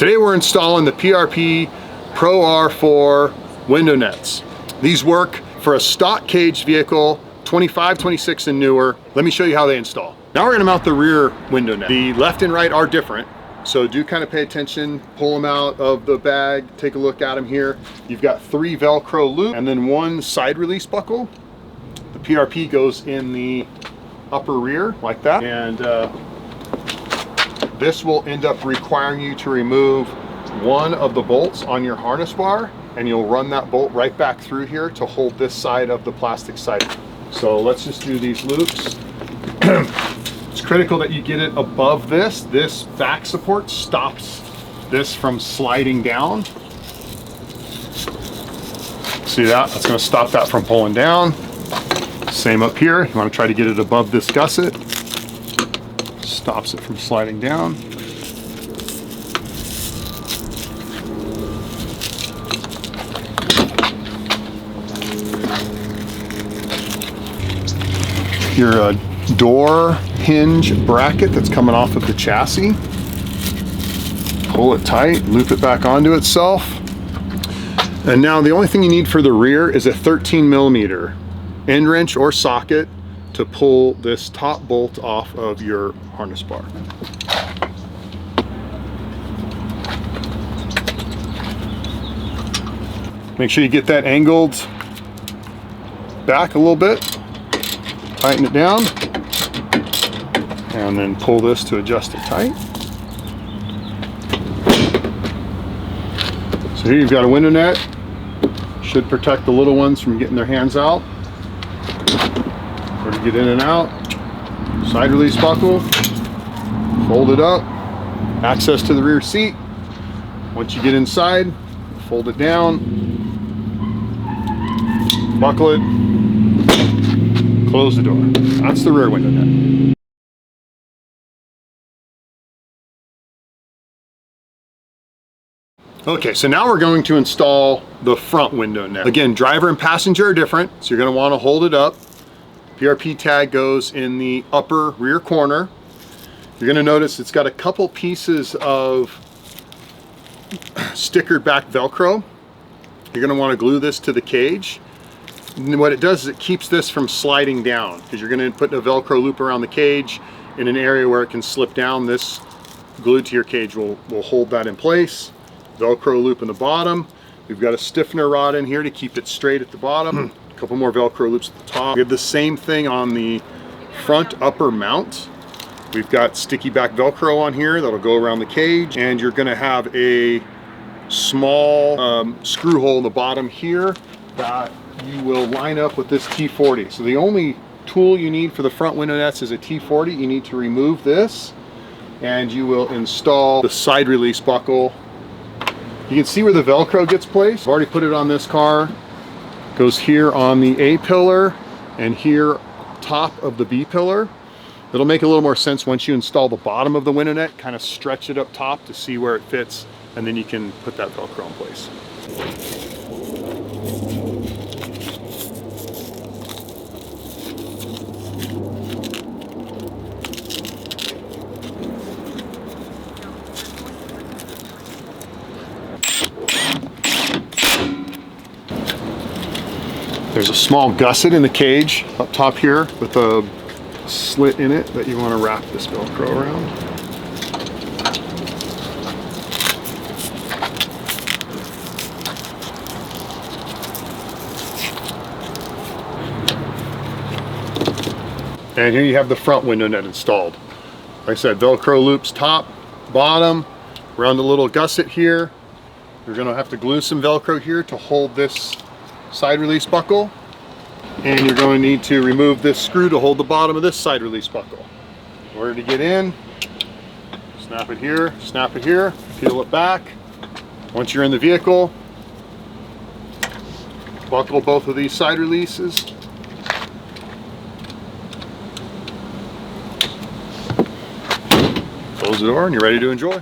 Today we're installing the PRP Pro R4 window nets. These work for a stock cage vehicle, 25, 26 and newer. Let me show you how they install. Now we're gonna mount the rear window net. The left and right are different, so do kind of pay attention, pull them out of the bag, take a look at them here. You've got 3 Velcro loops and then 1 side release buckle. The PRP goes in the upper rear like that, and this will end up requiring you to remove 1 of the bolts on your harness bar, and you'll run that bolt right back through here to hold this side of the plastic side. So let's just do these loops. It's critical that you get it above this. This back support stops this from sliding down. See that? That's going to stop that from pulling down. Same up here. You want to try to get it above this gusset. Stops it from sliding down. Your door hinge bracket that's coming off of the chassis. Pull it tight, loop it back onto itself. And now the only thing you need for the rear is a 13mm end wrench or socket to pull this top bolt off of your harness bar. Make sure you get that angled back a little bit, tighten it down, and then pull this to adjust it tight. So here you've got a window net. Should protect the little ones from getting their hands out. Where to get in and out. Side release buckle, fold it up, access to the rear seat. Once you get inside, fold it down, buckle it, close the door. That's the rear window net. Okay, so now we're going to install the front window net. Again, driver and passenger are different, so you're going to want to hold it up. PRP tag goes in the upper rear corner. You're going to notice it's got a couple pieces of stickered back Velcro. You're going to want to glue this to the cage. And what it does is it keeps this from sliding down, because you're going to put a Velcro loop around the cage in an area where it can slip down. This glued to your cage will hold that in place. Velcro loop in the bottom. We've got a stiffener rod in here to keep it straight at the bottom. A couple more Velcro loops at the top. We have the same thing on the front upper mount. We've got sticky back Velcro on here that'll go around the cage, and you're going to have a small screw hole in the bottom here that you will line up with this T40. So the only tool you need for the front window nets is a T40. You need to remove this, and you will install the side release buckle. You can see where the Velcro gets placed. I've already put it on this car. Goes here on the A pillar and here top of the B pillar. It'll make a little more sense once you install the bottom of the window net, kind of stretch it up top to see where it fits, and then you can put that Velcro in place. There's a small gusset in the cage up top here with a slit in it that you want to wrap this Velcro around. And here you have the front window net installed. Like I said, Velcro loops top, bottom, around the little gusset here. You're going to have to glue some Velcro here to hold this side release buckle, and you're going to need to remove this screw to hold the bottom of this side release buckle. In order to get in, snap it here, peel it back. Once you're in the vehicle, buckle both of these side releases. Close the door and you're ready to enjoy.